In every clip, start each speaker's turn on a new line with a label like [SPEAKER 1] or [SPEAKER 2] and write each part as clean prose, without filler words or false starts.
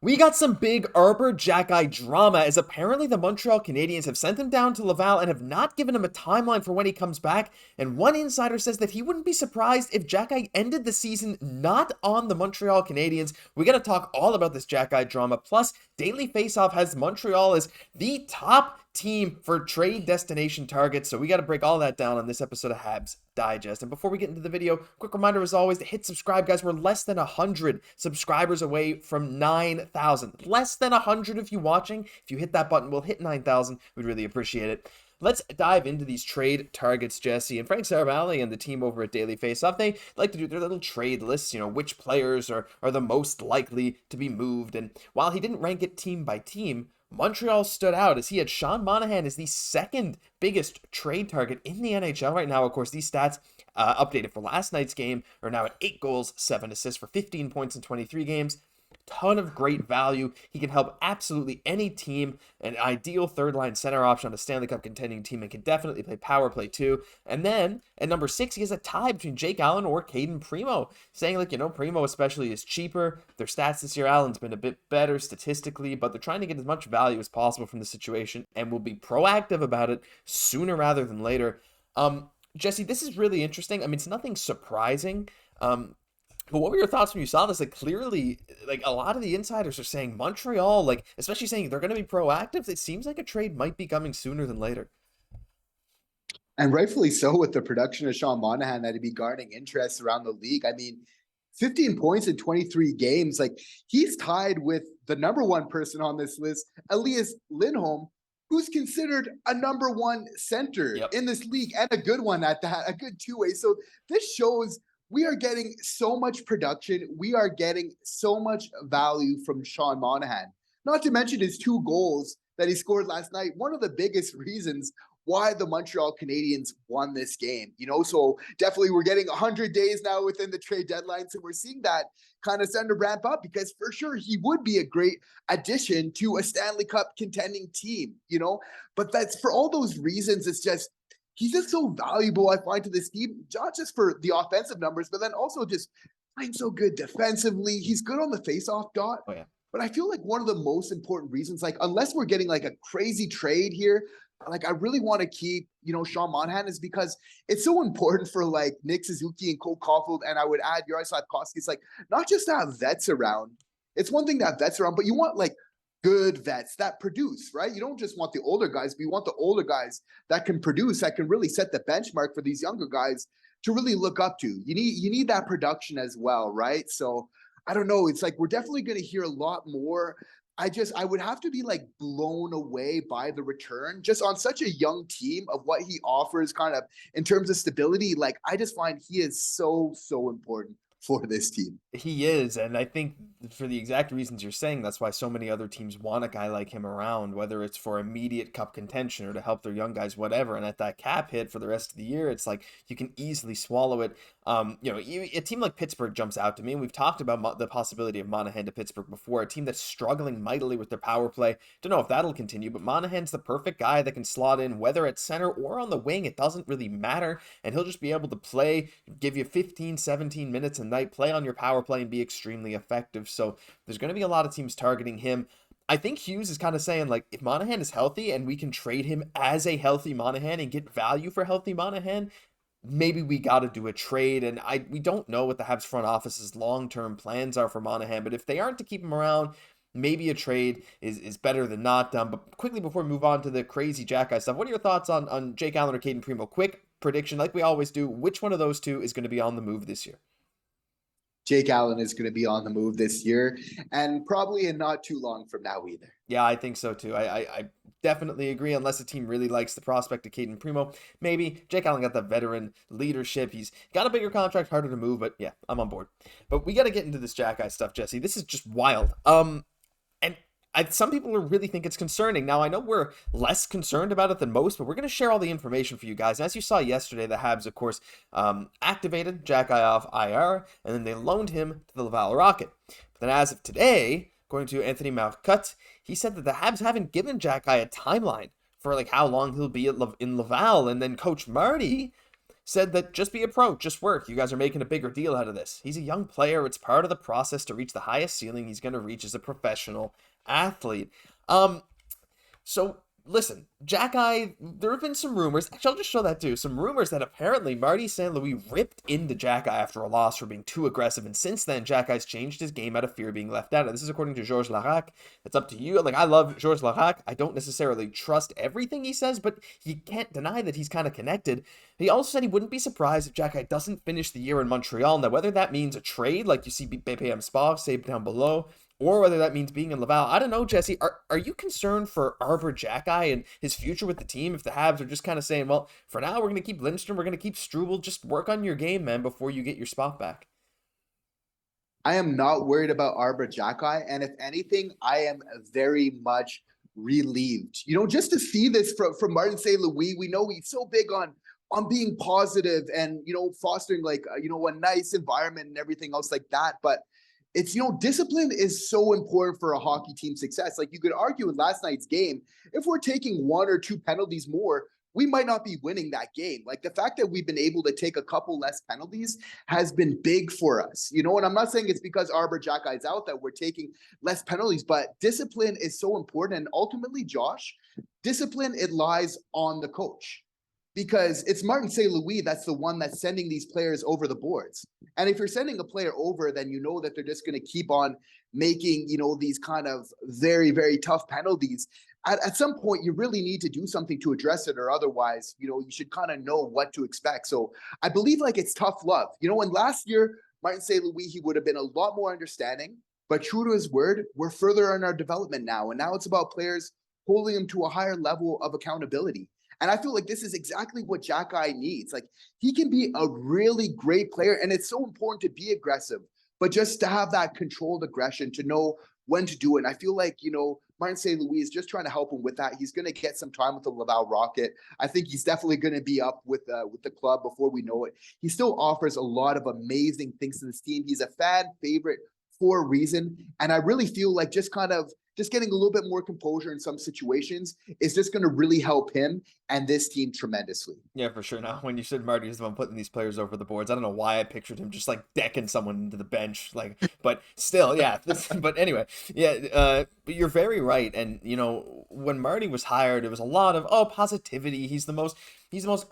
[SPEAKER 1] We got some big Arber Xhekaj drama as apparently the Montreal Canadiens have sent him down to Laval and have not given him a timeline for when he comes back. And one insider says that he wouldn't be surprised if Xhekaj ended the season not on the Montreal Canadiens. We got to talk all about this Xhekaj drama. Plus, Daily Faceoff has Montreal as the top team for trade destination targets. So we got to break all that down on this episode of Habs Digest. And before we get into the video, quick reminder as always to hit subscribe, guys. We're less than 100 subscribers away from 9,000. Less than 100 of you watching. If you hit that button, we'll hit 9,000. We'd really appreciate it. Let's dive into these trade targets, Jesse. And Frank Saravalli and the team over at Daily Faceoff, they like to do their little trade lists, which players are the most likely to be moved. And while he didn't rank it team by team, Montreal stood out as he had Sean Monahan as the second biggest trade target in the NHL right now. Of course, these stats updated for last night's game are now at 8 goals, 7 assists for 15 points in 23 games. Ton of great value. He can help absolutely any team. An ideal third-line center option on a Stanley Cup contending team and can definitely play power play too. And then at number 6, he has a tie between Jake Allen or Kaiden Primeau, saying Primeau especially is cheaper. Their stats this year, Allen's been a bit better statistically, but they're trying to get as much value as possible from the situation and will be proactive about it sooner rather than later. Jesse, this is really interesting. I mean, it's nothing surprising. But what were your thoughts when you saw this? Clearly, a lot of the insiders are saying Montreal, especially saying they're going to be proactive. It seems like a trade might be coming sooner than later.
[SPEAKER 2] And rightfully so with the production of Sean Monahan that he'd be garnering interest around the league. I mean, 15 points in 23 games. He's tied with the number one person on this list, Elias Lindholm, who's considered a number one center in this league and a good one at that, a good two-way. So this shows we are getting so much production. We are getting so much value from Sean Monahan. Not to mention his 2 goals that he scored last night. One of the biggest reasons why the Montreal Canadiens won this game. So definitely we're getting 100 days now within the trade deadline. So we're seeing that kind of starting to ramp up because for sure he would be a great addition to a Stanley Cup contending team, But that's for all those reasons. It's just, he's just so valuable, I find, to this team, not just for the offensive numbers, but then also just playing so good defensively. He's good on the faceoff dot.
[SPEAKER 1] Oh, yeah.
[SPEAKER 2] But I feel like one of the most important reasons, unless we're getting a crazy trade here, I really want to keep, Sean Monahan is because it's so important for Nick Suzuki and Cole Caufield. And I would add Juraj Slafkovsky. It's not just to have vets around. It's one thing to have vets around, but you want good vets that produce, right? You don't just want the older guys, but you want the older guys that can produce, that can really set the benchmark for these younger guys to really look up to. You need that production as well, right? So I don't know. It's we're definitely going to hear a lot more. I would have to be blown away by the return just on such a young team of what he offers kind of in terms of stability. I just find he is so important for this team.
[SPEAKER 1] He is, and I think for the exact reasons you're saying, that's why so many other teams want a guy like him around, whether it's for immediate cup contention or to help their young guys, whatever. And at that cap hit for the rest of the year, it's you can easily swallow it. A team like Pittsburgh jumps out to me, and we've talked about the possibility of Monahan to Pittsburgh before, a team that's struggling mightily with their power play. Don't know if that'll continue, but Monahan's the perfect guy that can slot in, whether at center or on the wing. It doesn't really matter, and he'll just be able to play, give you 15, 17 minutes a night, play on your power play, and be extremely effective. So there's going to be a lot of teams targeting him. I think Hughes is kind of saying, if Monahan is healthy and we can trade him as a healthy Monahan and get value for healthy Monahan, maybe we got to do a trade. And we don't know what the Habs front office's long-term plans are for Monahan, but if they aren't to keep him around, maybe a trade is better than not. But quickly before we move on to the crazy Xhekaj stuff, what are your thoughts on Jake Allen or Kaiden Primeau? Quick prediction, like we always do. Which one of those two is going to be on the move this year?
[SPEAKER 2] Jake Allen is going to be on the move this year, and probably in not too long from now either.
[SPEAKER 1] Yeah, I think so too. I definitely agree, unless the team really likes the prospect of Kaiden Primeau. Maybe. Jake Allen got the veteran leadership. He's got a bigger contract, harder to move, but yeah, I'm on board. But we got to get into this Xhekaj stuff, Jesse. This is just wild. Some people really think it's concerning. Now, I know we're less concerned about it than most, but we're going to share all the information for you guys. And as you saw yesterday, the Habs, of course, activated Xhekaj off IR, and then they loaned him to the Laval Rocket. But then as of today, according to Anthony Marcotte, he said that the Habs haven't given Xhekaj a timeline for how long he'll be in Laval. And then Coach Marty said that just be a pro, just work. You guys are making a bigger deal out of this. He's a young player. It's part of the process to reach the highest ceiling he's going to reach as a professional athlete. So listen, Xhekaj, there have been some rumors. Actually, I'll just show that too. Some rumors that apparently Marty St. Louis ripped into Xhekaj after a loss for being too aggressive. And since then, Xhekaj's changed his game out of fear of being left out. And this is according to Georges Larac. It's up to you. Like, I love Georges Larac. I don't necessarily trust everything he says, but you can't deny that he's kind of connected. He also said he wouldn't be surprised if Xhekaj doesn't finish the year in Montreal. Now, whether that means a trade, like you see BPM Spa saved down below, or whether that means being in Laval. I don't know, Jesse. Are you concerned for Arber Xhekaj and his future with the team if the Habs are just kind of saying, well, for now, we're going to keep Lindstrom, we're going to keep Struble, just work on your game, man, before you get your spot back?
[SPEAKER 2] I am not worried about Arber Xhekaj, and if anything, I am very much relieved. Just to see this from Martin St. Louis. We know he's so big on being positive and fostering like a nice environment and everything else like that, but it's, discipline is so important for a hockey team's success. Like you could argue in last night's game, if we're taking one or two penalties more, we might not be winning that game. Like the fact that we've been able to take a couple less penalties has been big for us. And I'm not saying it's because Arber Xhekaj is out that we're taking less penalties, but discipline is so important. And ultimately, Josh, discipline, it lies on the coach. Because it's Martin St. Louis that's the one that's sending these players over the boards. And if you're sending a player over, then you know that they're just going to keep on making, these kind of very, very tough penalties. At some point, you really need to do something to address it, or otherwise, you should kind of know what to expect. So I believe like it's tough love. And last year, Martin St. Louis, he would have been a lot more understanding, but true to his word, we're further in our development now. And now it's about players holding him to a higher level of accountability. And I feel like this is exactly what Xhekaj needs. Like he can be a really great player, and it's so important to be aggressive, but just to have that controlled aggression, to know when to do it. And I feel like, Martin St. Louis is just trying to help him with that. He's going to get some time with the Laval Rocket. I think he's definitely going to be up with the club before we know it. He still offers a lot of amazing things to this team. He's a fan favorite for a reason. And I really feel like just getting a little bit more composure in some situations is just going to really help him and this team tremendously.
[SPEAKER 1] Yeah, for sure. Now, when you said Marty is the one putting these players over the boards, I don't know why I pictured him just like decking someone into the bench, but still, yeah. But anyway, yeah, but you're very right. And, when Marty was hired, it was a lot of, positivity. He's the most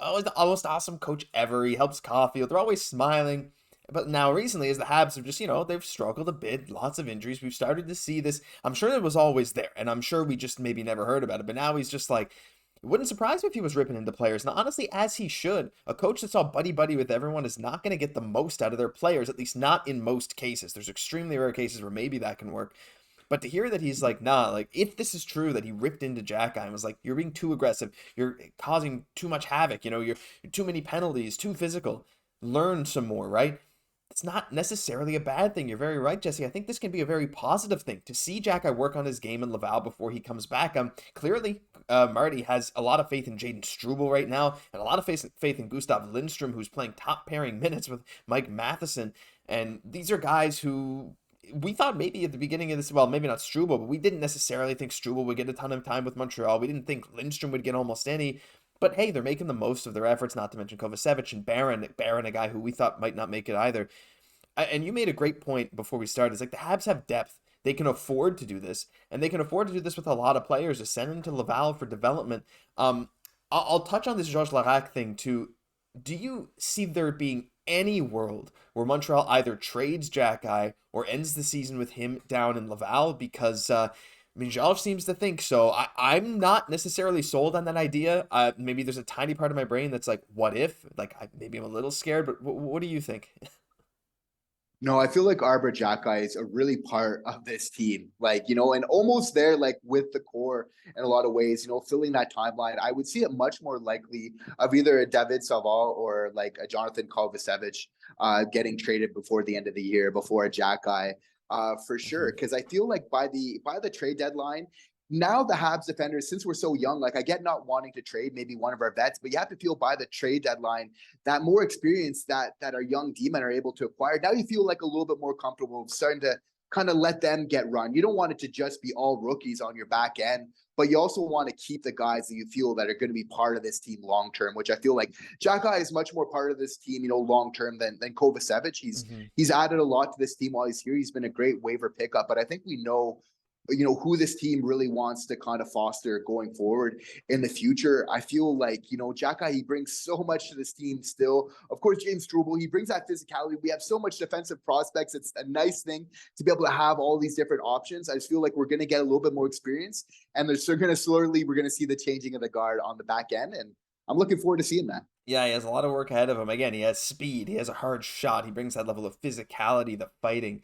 [SPEAKER 1] awesome coach ever. He helps Caufield. They're always smiling. But now recently, as the Habs have just, they've struggled a bit, lots of injuries. We've started to see this. I'm sure it was always there, and I'm sure we just maybe never heard about it. But now he's just like, it wouldn't surprise me if he was ripping into players. And honestly, as he should. A coach that's all buddy-buddy with everyone is not going to get the most out of their players, at least not in most cases. There's extremely rare cases where maybe that can work. But to hear that he's like, nah, like if this is true that he ripped into Xhekaj and was like, you're being too aggressive, you're causing too much havoc, you're too many penalties, too physical, learn some more, right? It's not necessarily a bad thing. You're very right, Jesse. I think this can be a very positive thing to see Xhekaj work on his game in Laval before he comes back. Clearly, Marty has a lot of faith in Jayden Struble right now, and a lot of faith in Gustav Lindstrom, who's playing top pairing minutes with Mike Matheson. And these are guys who we thought maybe at the beginning of this, well, maybe not Struble, but we didn't necessarily think Struble would get a ton of time with Montreal. We didn't think Lindstrom would get almost any. But hey, they're making the most of their efforts, not to mention Kovacevic and Barron, a guy who we thought might not make it either. And you made a great point before we started. It's like the Habs have depth. They can afford to do this, and they can afford to do this with a lot of players, to send them to Laval for development. I'll touch on this Georges Larac thing too. Do you see there being any world where Montreal either trades Xhekaj or ends the season with him down in Laval? Because Georges seems to think so. I'm not necessarily sold on that idea. Maybe there's a tiny part of my brain that's like, what if? Like, maybe I'm a little scared, but what do you think?
[SPEAKER 2] No, I feel like Arber Xhekaj is a really part of this team. And almost there, like with the core in a lot of ways, filling that timeline. I would see it much more likely of either a David Savard or like a Jonathan Kovacevic getting traded before the end of the year, before a Xhekaj, for sure. Because I feel like by the trade deadline, now the Habs defenders, since we're so young, like I get not wanting to trade maybe one of our vets, but you have to feel by the trade deadline that more experience that our young D-men are able to acquire. Now you feel like a little bit more comfortable starting to kind of let them get run. You don't want it to just be all rookies on your back end, but you also want to keep the guys that you feel that are going to be part of this team long term, which I feel like Xhekaj is much more part of this team, long term than Kovacevic. He's added a lot to this team while he's here. He's been a great waiver pickup, but I think we know who this team really wants to kind of foster going forward in the future. I feel like, Xhekaj, he brings so much to this team still. Of course, James Struble, he brings that physicality. We have so much defensive prospects. It's a nice thing to be able to have all these different options. I just feel like we're going to get a little bit more experience, and we're going to see the changing of the guard on the back end. And I'm looking forward to seeing that.
[SPEAKER 1] Yeah, he has a lot of work ahead of him. Again, he has speed. He has a hard shot. He brings that level of physicality, the fighting.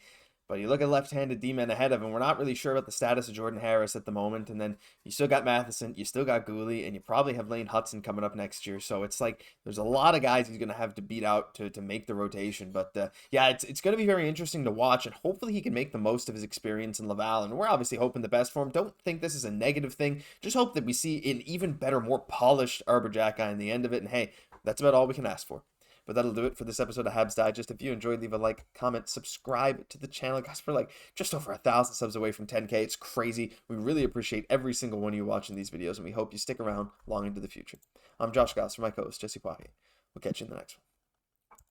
[SPEAKER 1] But you look at left-handed D-men ahead of him, we're not really sure about the status of Jordan Harris at the moment. And then you still got Matheson, you still got Guhle, and you probably have Lane Hudson coming up next year. So it's like there's a lot of guys he's going to have to beat out to make the rotation. But yeah, it's going to be very interesting to watch, and hopefully he can make the most of his experience in Laval. And we're obviously hoping the best for him. Don't think this is a negative thing. Just hope that we see an even better, more polished Arber Xhekaj in the end of it. And hey, that's about all we can ask for. But that'll do it for this episode of Habs Digest. If you enjoyed, leave a like, comment, subscribe to the channel. Guys, we're like just over 1,000 subs away from 10K. It's crazy. We really appreciate every single one of you watching these videos, and we hope you stick around long into the future. I'm Josh Gosse for my co-host, Jesse Poirier. We'll catch you in the next one.